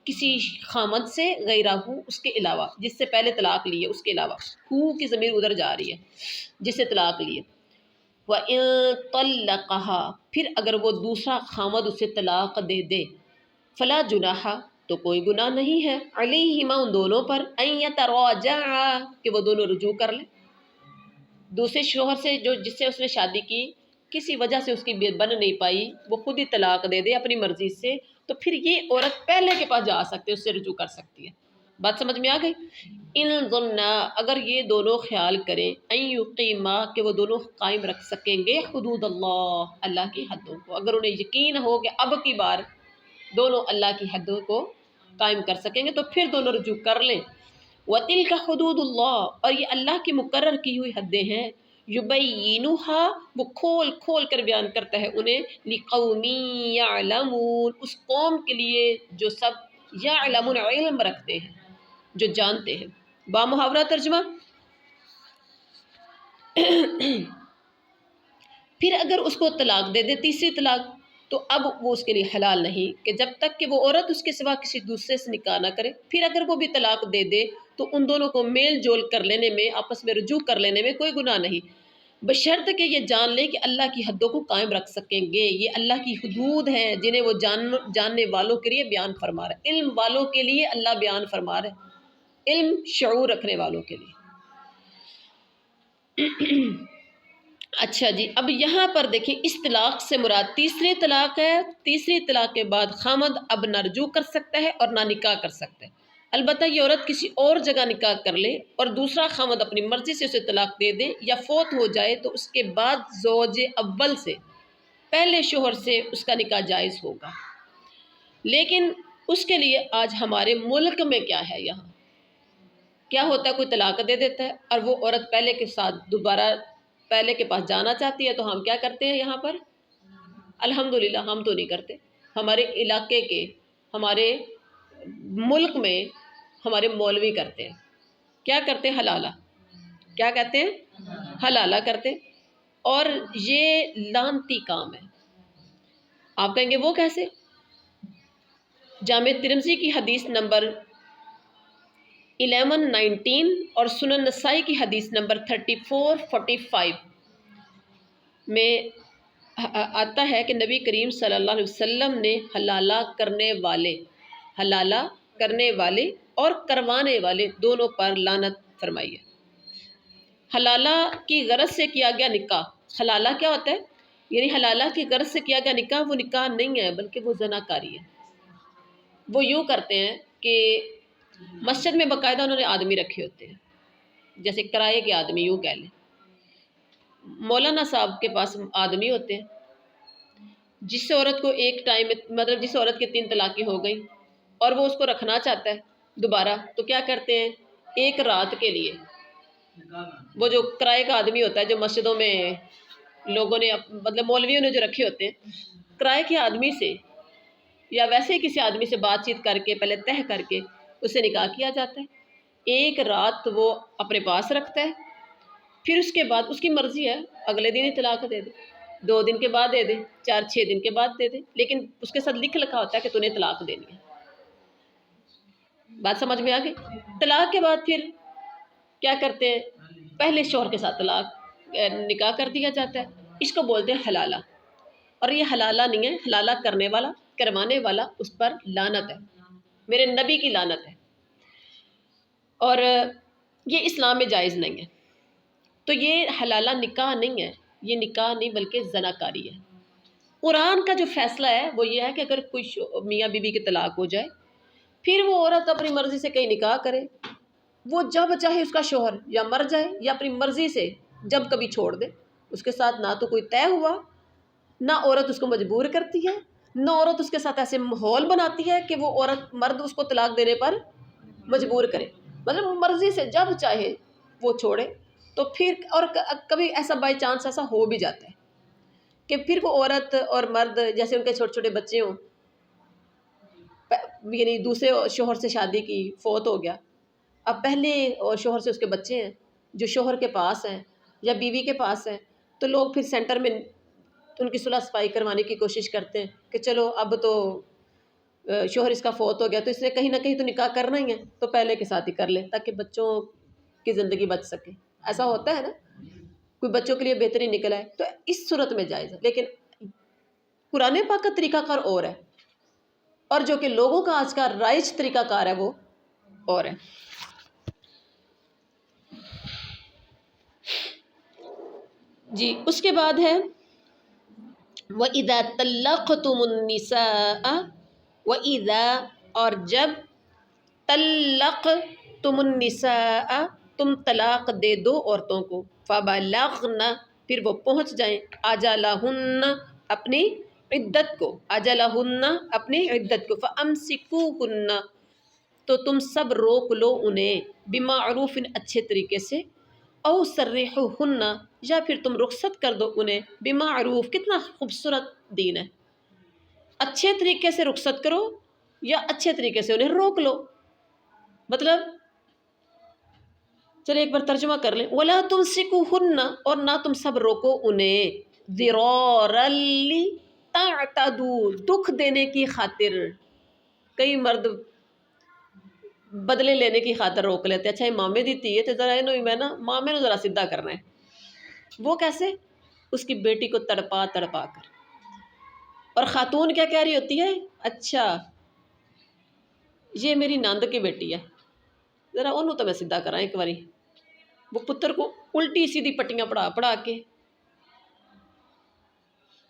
S1: کسی خامد سے، غیرہ اس کے علاوہ، جس سے پہلے طلاق لی ہے اس کے علاوہ، ہو کی ضمیر ادھر جا رہی ہے جس سے طلاق لی ہے۔ وَإِن طَلَّقَهَا پھر اگر وہ دوسرا خامد اسے طلاق دے دے، فلا جناح تو کوئی گناہ نہیں ہے علیہما ان دونوں پر ان یتراجعا کہ وہ دونوں رجوع کر لیں. دوسرے شوہر سے جس سے اس نے شادی کی کسی وجہ سے اس کی بن نہیں پائی وہ خود ہی طلاق دے دے اپنی مرضی سے تو پھر یہ عورت پہلے کے پاس جا سکتے اس سے رجوع کر سکتی ہے. بات سمجھ میں آ گئی؟ ان ظنا اگر یہ دونوں خیال کریں ان یقیما کہ وہ دونوں قائم رکھ سکیں گے حدود اللہ کی حدوں کو. اگر انہیں یقین ہو کہ اب کی بار دونوں اللہ کی حدوں کو قائم کر سکیں گے تو پھر دونوں رجوع کر لیں. وَتِلْكَ حُدُودُ اللَّهِ اور یہ اللہ کی مقرر کی ہوئی حدیں ہیں. يُبَيِّنُهَا وہ کھول کھول کر بیان کرتا ہے انہیں لِقَوْمٍ يَعْلَمُونَ اس قوم کے لیے جو سب يَعْلَمُونَ علم رکھتے ہیں جو جانتے ہیں. با محاورہ ترجمہ پھر اگر اس کو طلاق دے دے تیسری طلاق تو اب وہ اس کے لیے حلال نہیں کہ جب تک کہ وہ عورت اس کے سوا کسی دوسرے سے نکاح نہ کرے. پھر اگر وہ بھی طلاق دے دے تو ان دونوں کو میل جول کر لینے میں آپس میں رجوع کر لینے میں کوئی گناہ نہیں بشرط کہ یہ جان لیں کہ اللہ کی حدوں کو قائم رکھ سکیں گے. یہ اللہ کی حدود ہیں جنہیں وہ جاننے والوں کے لیے بیان فرما رہا ہے. علم والوں کے لیے اللہ بیان فرما رہا ہے علم شعور رکھنے والوں کے لیے. اچھا جی اب یہاں پر دیکھیں اس طلاق سے مراد تیسری طلاق ہے. تیسری طلاق کے بعد خامد اب نہ رجوع کر سکتا ہے اور نہ نکاح کر سکتا ہے. البتہ یہ عورت کسی اور جگہ نکاح کر لے اور دوسرا خامد اپنی مرضی سے اسے طلاق دے دے یا فوت ہو جائے تو اس کے بعد زوج اول سے پہلے شوہر سے اس کا نکاح جائز ہوگا. لیکن اس کے لیے آج ہمارے ملک میں کیا ہے یہاں کیا ہوتا ہے کوئی طلاق دے دیتا ہے اور وہ عورت پہلے کے ساتھ دوبارہ پہلے کے پاس جانا چاہتی ہے تو ہم کیا کرتے ہیں یہاں پر الحمدللہ ہم تو نہیں کرتے. ہمارے علاقے کے ہمارے ملک میں ہمارے مولوی کرتے ہیں. کیا کرتے ہیں حلالہ کیا کہتے ہیں حلالہ کرتے اور یہ لعنتی کام ہے. آپ کہیں گے وہ کیسے؟ جامع ترمذی کی حدیث نمبر 1119 اور سنن نسائی کی حدیث نمبر 3445 میں آتا ہے کہ نبی کریم صلی اللہ علیہ وسلم نے حلالہ کرنے والے اور کروانے والے دونوں پر لعنت فرمائی ہے. حلالہ کی غرض سے کیا گیا نکاح حلالہ کیا ہوتا ہے یعنی حلالہ کی غرض سے کیا گیا نکاح وہ نکاح نہیں ہے بلکہ وہ زناکاری ہے. وہ یوں کرتے ہیں کہ مسجد میں باقاعدہ انہوں نے آدمی رکھے ہوتے ہیں جیسے کرائے کے آدمی یوں کہہ لیں. مولانا صاحب کے پاس آدمی ہوتے ہیں جس سے عورت کو ایک ٹائم مطلب جس عورت کی 3 طلاقیں ہو گئی اور وہ اس کو رکھنا چاہتا ہے دوبارہ تو کیا کرتے ہیں ایک رات کے لیے وہ جو کرائے کا آدمی ہوتا ہے جو مسجدوں میں لوگوں نے مطلب مولویوں نے جو رکھے ہوتے ہیں کرائے کے آدمی سے یا ویسے ہی کسی آدمی سے بات چیت کر کے پہلے طے کر کے اس سے نکاح کیا جاتا ہے. ایک رات وہ اپنے پاس رکھتا ہے پھر اس کے بعد اس کی مرضی ہے اگلے دن ہی طلاق دے دے 2 دن کے بعد دے دے 4-6 دن کے بعد دے دے لیکن اس کے ساتھ لکھ رکھا ہوتا ہے کہ تو نے طلاق دینی ہے. بات سمجھ میں آ گئی؟ طلاق کے بعد پھر کیا کرتے ہیں پہلے شوہر کے ساتھ طلاق نکاح کر دیا جاتا ہے. اس کو بولتے ہیں حلالہ اور یہ حلالہ نہیں ہے حلالہ کرنے والا کروانے والا اس پر لعنت ہے میرے نبی کی لعنت ہے اور یہ اسلام میں جائز نہیں ہے. تو یہ حلالہ نکاح نہیں ہے یہ نکاح نہیں بلکہ زناکاری ہے. قرآن کا جو فیصلہ ہے وہ یہ ہے کہ اگر کوئی میاں بیوی کی طلاق ہو جائے پھر وہ عورت اپنی مرضی سے کہیں نکاح کرے وہ جب چاہے اس کا شوہر یا مر جائے یا اپنی مرضی سے جب کبھی چھوڑ دے اس کے ساتھ نہ تو کوئی طے ہوا نہ عورت اس کو مجبور کرتی ہے نہ عورت اس کے ساتھ ایسے ماحول بناتی ہے کہ وہ عورت مرد اس کو طلاق دینے پر مجبور کرے. مطلب مرضی سے جب چاہے وہ چھوڑے تو پھر اور کبھی ایسا بائی چانس ایسا ہو بھی جاتا ہے کہ پھر وہ عورت اور مرد جیسے ان کے چھوٹے چھوٹے بچے ہوں یعنی دوسرے شوہر سے شادی کی فوت ہو گیا اب پہلے شوہر سے اس کے بچے ہیں جو شوہر کے پاس ہیں یا بیوی کے پاس ہیں تو لوگ پھر سینٹر میں ان کی صلح صفائی کروانے کی کوشش کرتے ہیں کہ چلو اب تو شوہر اس کا فوت ہو گیا تو اس نے کہیں نہ کہیں تو نکاح کرنا ہی ہے تو پہلے کے ساتھ ہی کر لے تاکہ بچوں کی زندگی بچ سکے. ایسا ہوتا ہے نا کوئی بچوں کے لیے بہترین نکل آئے تو اس صورت میں جائز ہے. لیکن قرآن پاک کا طریقہ کار اور ہے اور جو کہ لوگوں کا آج کا رائج طریقہ کار ہے وہ اور ہے۔ جی اس کے بعد ہے وَإِذَا طَلَّقْتُمُ النِّسَاءَ، وَإِذَا اور جب طَلَّقْتُمُ النِّسَاءَ تم طلاق دے دو عورتوں کو، فَبَلَغْنَ پھر وہ پہنچ جائیں، أَجَلَهُنَّ اپنی عدت کو، أَجَلَهُنَّ اپنی عدت کو، فَأَمْسِكُوهُنَّ تو تم سب روک لو انہیں، بمعروف اچھے طریقے سے، او سرحوہن یا پھر تم رخصت کر دو انہیں، بمعروف کتنا خوبصورت دین ہے، اچھے طریقے سے رخصت کرو یا اچھے طریقے سے انہیں روک لو۔ مطلب چلے ایک بار ترجمہ کر لیں، وَلَا تُمْسِكُوهُنَّ اور نہ تم سب روکو انہیں، ضِرَارًا لِتَعْتَدُوا دکھ دینے کی خاطر۔ کئی مرد بدلے لینے کی خاطر روک لیتے، اچھا یہ مامے دیتی ہے تو ذرا میں نا مامے نے ذرا سیدھا کرنا ہے، وہ کیسے؟ اس کی بیٹی کو تڑپا تڑپا کر۔ اور خاتون کیا کہہ رہی ہوتی ہے، اچھا یہ میری نند کی بیٹی ہے، ذرا انہوں تو میں سیدھا کرا ایک باری، وہ پتر کو الٹی سیدھی پٹیاں پڑھا پڑھا کے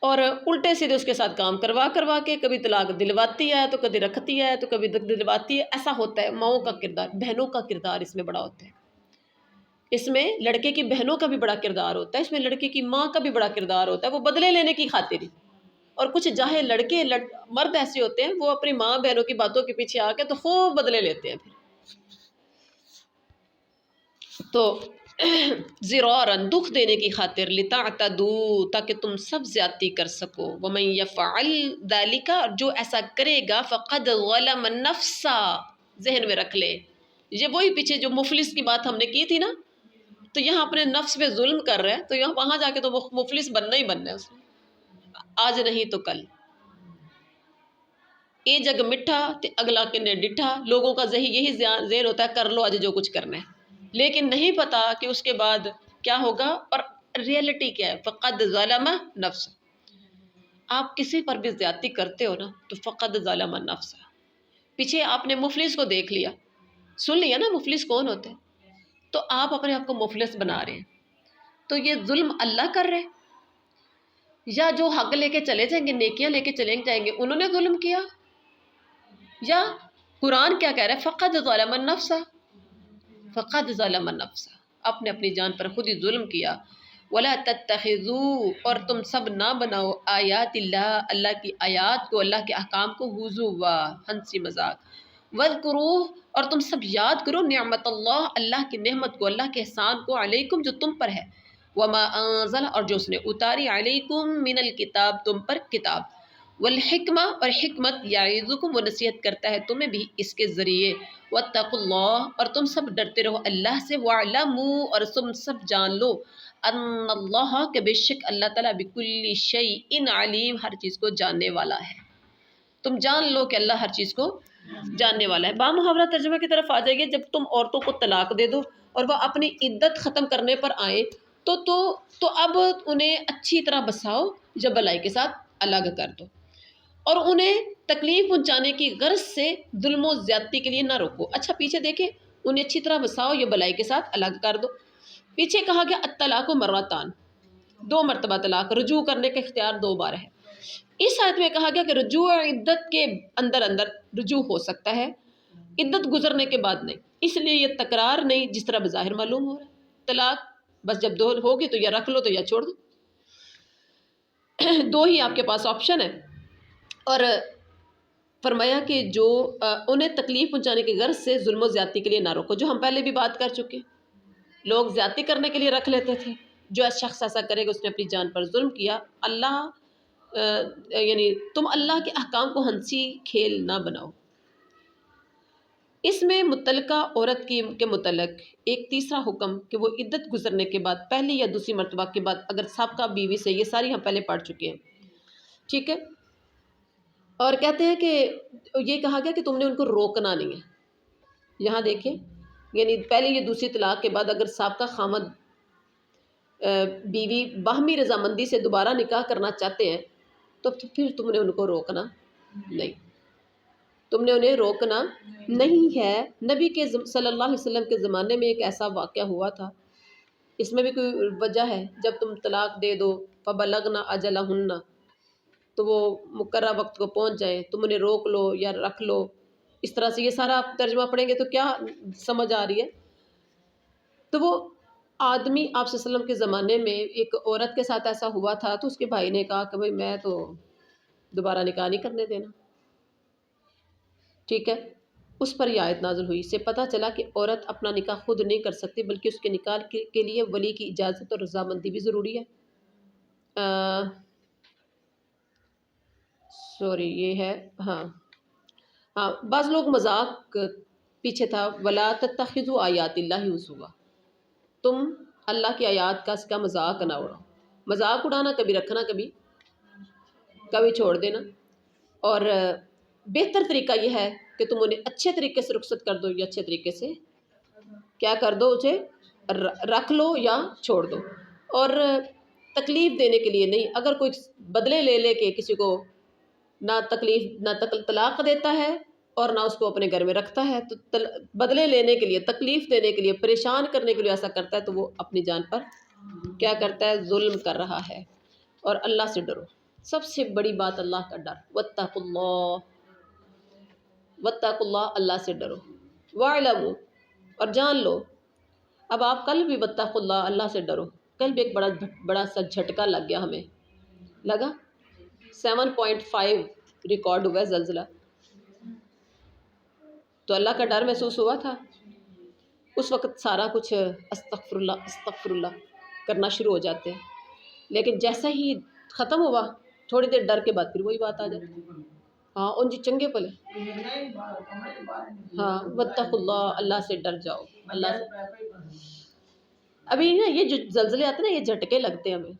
S1: اور الٹے سیدھے اس کے ساتھ کام کروا کروا کے کبھی طلاق دلواتی ہے تو کبھی رکھتی ہے تو کبھی دلواتی ہے، ایسا ہوتا ہے۔ ماؤں کا کردار، بہنوں کا کردار اس میں بڑا ہوتا ہے، اس میں لڑکے کی بہنوں کا بھی بڑا کردار ہوتا ہے، اس میں لڑکے کی ماں کا بھی بڑا کردار ہوتا ہے، وہ بدلے لینے کی خاطر ہی۔ اور کچھ جاہے لڑکے مرد ایسے ہوتے ہیں وہ اپنی ماں بہنوں کی باتوں کے پیچھے آ کے تو خوب بدلے لیتے ہیں پھر تو ضِرَارًا دکھ دینے کی خاطر، لِتَعْتَدُوا تاکہ تم سب زیادتی کر سکو، وَمَن يَفْعَلْ ذَلِكَ جو ایسا کرے گا فَقَدْ ظَلَمَ نَفْسَهُ ذہن میں رکھ لے، یہ وہی پیچھے جو مفلس کی بات ہم نے کی تھی نا، تو یہاں اپنے نفس پہ ظلم کر رہا ہے تو یہاں وہاں جا کے تو مفلس بننا ہی بننا ہے اس نے، آج نہیں تو کل۔ اے جگ مٹھا تے اگلا کنے ڈٹھا، لوگوں کا یہی ذہن ہوتا ہے کر لو آج جو کچھ کرنا ہے، لیکن نہیں پتا کہ اس کے بعد کیا ہوگا، اور ریئلٹی کیا ہے، فقد ظلم نفس۔ آپ کسی پر بھی زیادتی کرتے ہو نا تو فقد ظلم نفس، پیچھے آپ نے مفلس کو دیکھ لیا، سن لیا نا مفلس کون ہوتے ہیں، تو آپ اپنے آپ کو مفلس بنا رہے ہیں، تو یہ ظلم اللہ کر رہے یا جو حق لے کے چلے جائیں گے، نیکیاں لے کے چلے جائیں گے، انہوں نے ظلم کیا، یا قرآن کیا کہہ رہا ہے، فقد ظلم النفس، فقد ظلم النفس، اپنے اپنی جان پر خود ہی ظلم کیا۔ ولا تتخذوا اور تم سب نہ بناؤ آیات اللہ اللہ کی آیات کو، اللہ کے احکام کو، ہزوا ہنسی مذاق، واذکروہ اور تم سب یاد کرو نعمت اللہ اللہ کی نعمت کو، اللہ کے احسان کو، علیکم جو تم پر ہے، وما انزل اور جو اس نے اتاری، علیکم من الکتاب تم پر کتاب، والحکمہ اور حکمت، یعظکم وہ نصیحت کرتا ہے تمہیں بھی اس کے ذریعے، واتقوا اللہ اور تم سب ڈرتے رہو اللہ سے، واعلموا اور تم سب جان لو، ان اللہ کہ بے شک اللہ تعالیٰ بکل شیء علیم ہر چیز کو جاننے والا ہے، تم جان لو کہ اللہ ہر چیز کو جاننے والا ہے۔ بامحاورہ ترجمہ کی طرف آ جائیے، جب تم عورتوں کو طلاق دے دو اور وہ اپنی عدت ختم کرنے پر آئیں تو اب انہیں اچھی طرح بساؤ یا بلائی کے ساتھ الگ کر دو، اور انہیں تکلیف پہنچانے کی غرض سے ظلم و زیادتی کے لیے نہ روکو۔ اچھا پیچھے دیکھیں، انہیں اچھی طرح بساؤ یا بلائی کے ساتھ الگ کر دو۔ پیچھے کہا گیا الطلاق مرتان، 2 مرتبہ طلاق، رجوع کرنے کا اختیار 2 بار ہے۔ اس آیت میں کہا گیا کہ رجوع عدت کے اندر رجوع ہو سکتا ہے، عدت گزرنے کے بعد نہیں، اس لیے یہ تکرار نہیں جس طرح بظاہر معلوم ہو رہا ہے۔ طلاق بس جب 2 ہوگی تو یا رکھ لو تو یا چھوڑ دو، 2 ہی آپ کے پاس آپشن ہے۔ اور فرمایا کہ جو انہیں تکلیف پہنچانے کی غرض سے ظلم و زیادتی کے لیے نہ روکو، جو ہم پہلے بھی بات کر چکے، لوگ زیادتی کرنے کے لیے رکھ لیتے تھے، جو شخص ایسا کرے گا اس نے اپنی جان پر ظلم کیا، یعنی تم اللہ کے احکام کو ہنسی کھیل نہ بناؤ۔ اس میں متعلقہ عورت کے متعلق ایک تیسرا حکم کہ وہ عدت گزرنے کے بعد پہلی یا دوسری مرتبہ کے بعد اگر سابقہ بیوی سے، یہ ساری ہم پہلے پڑھ چکے ہیں، ٹھیک ہے، اور کہتے ہیں کہ یہ کہا گیا کہ تم نے ان کو روکنا نہیں ہے۔ یہاں دیکھیں، یعنی پہلی یا دوسری طلاق کے بعد اگر سابقہ خامد بیوی باہمی رضامندی سے دوبارہ نکاح کرنا چاہتے ہیں تو پھر تم نے ان کو روکنا نہیں۔ تم نے انہیں روکنا نہیں ہے۔ نبی کے صلی اللہ علیہ وسلم کے زمانے میں ایک ایسا واقعہ ہوا تھا، اس میں بھی کوئی وجہ ہے، جب تم طلاق دے دو فبلغنا اجلہن، تو وہ مقررہ وقت کو پہنچ جائیں، تم انہیں روک لو یا رکھ لو، اس طرح سے یہ سارا آپ ترجمہ پڑھیں گے تو کیا سمجھ آ رہی ہے؟ تو وہ آدمی آپ صلی اللہ علیہ وسلم کے زمانے میں ایک عورت کے ساتھ ایسا ہوا تھا، تو اس کے بھائی نے کہا کہ بھائی میں تو دوبارہ نکاح نہیں کرنے دینا، ٹھیک ہے؟ اس پر یہ آیت نازل ہوئی، اس سے پتہ چلا کہ عورت اپنا نکاح خود نہیں کر سکتی، بلکہ اس کے نکاح کے لیے ولی کی اجازت اور رضامندی بھی ضروری ہے۔ سوری، یہ ہے ہاں بعض لوگ مذاق پیچھے تھا، وَلَا تَتَّخِذُوا آیَاتِ اللَّهِ هُزُوًا، تم اللہ کی آیات کا مذاق نہ اڑاؤ۔ مذاق اڑانا کبھی رکھنا، کبھی چھوڑ دینا، اور بہتر طریقہ یہ ہے کہ تم انہیں اچھے طریقے سے رخصت کر دو، یا اچھے طریقے سے کیا کر دو، اسے رکھ لو یا چھوڑ دو، اور تکلیف دینے کے لیے نہیں۔ اگر کوئی بدلے لے کے کسی کو نہ طلاق دیتا ہے اور نہ اس کو اپنے گھر میں رکھتا ہے، تو بدلے لینے کے لیے، تکلیف دینے کے لیے، پریشان کرنے کے لیے ایسا کرتا ہے، تو وہ اپنی جان پر کیا کرتا ہے؟ ظلم کر رہا ہے۔ اور اللہ سے ڈرو، سب سے بڑی بات اللہ کا ڈر، واتقوا اللہ، اللہ سے ڈرو، واعلموا، اور جان لو۔ اب آپ کل بھی واتقوا اللہ، اللہ سے ڈرو، کل بھی ایک بڑا سا جھٹکا لگ گیا، ہمیں لگا 7.5 ریکارڈ ہوا ہے زلزلہ، تو اللہ کا ڈر محسوس ہوا تھا۔ اس وقت سارا کچھ استغفر اللہ کرنا شروع ہو جاتے ہیں، لیکن جیسا ہی ختم ہوا، تھوڑی دیر ڈر کے بعد پھر وہی بات آ جاتی۔ ہاں ان جی چنگے پلے، ہاں واتقوا اللہ، اللہ سے ڈر جاؤ، اللہ سے۔ ابھی نا یہ جو زلزلے آتے ہیں نا، یہ جھٹکے لگتے ہیں ہمیں،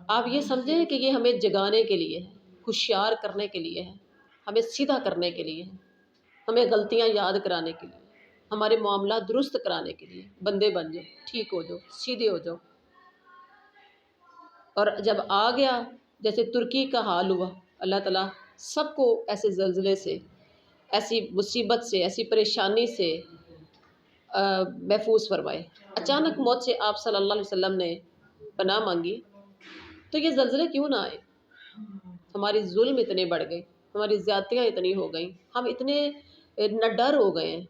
S1: آپ یہ سمجھیں کہ یہ ہمیں جگانے کے لیے ہے، ہوشیار کرنے کے لیے ہے، ہمیں سیدھا کرنے کے لیے ہے، ہمیں غلطیاں یاد کرانے کے لیے، ہمارے معاملات درست کرانے کے لیے، بندے بن جاؤ، ٹھیک ہو جاؤ، سیدھے ہو جاؤ۔ اور جب آ گیا، جیسے ترکی کا حال ہوا، اللہ تعالیٰ سب کو ایسے زلزلے سے، ایسی مصیبت سے، ایسی پریشانی سے محفوظ فرمائے۔ اچانک موت سے آپ صلی اللہ علیہ وسلم نے پناہ مانگی، تو یہ زلزلے کیوں نہ آئے؟ ہماری ظلم اتنے بڑھ گئے، ہماری زیادتیاں اتنی ہو گئیں، ہم اتنے نڈر ہو گئے ہیں۔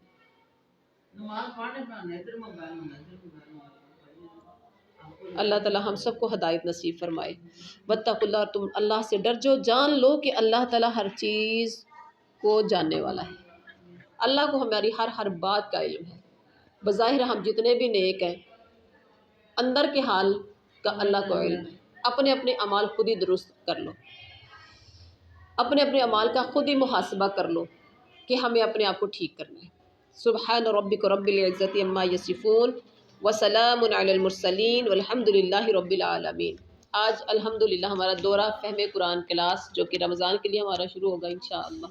S1: اللہ تعالیٰ ہم سب کو ہدایت نصیب فرمائے۔ واتقوا اللہ، تم اللہ سے ڈر جو، جان لو کہ اللہ تعالیٰ ہر چیز کو جاننے والا ہے۔ اللہ کو ہماری ہر بات کا علم ہے۔ بظاہر ہم جتنے بھی نیک ہیں، اندر کے حال کا اللہ کو علم ہے۔ اپنے اعمال خود ہی درست کر لو، اپنے اعمال کا خود ہی محاسبہ کر لو کہ ہمیں اپنے آپ کو ٹھیک کرنا ہے۔ سبحان ربک رب العزت عما یصفون وسلام علی المرسلین والحمد للہ رب العالمین۔ آج الحمدللہ ہمارا دورہ فہم قرآن کلاس، جو کہ رمضان کے لیے ہمارا شروع ہوگا انشاءاللہ۔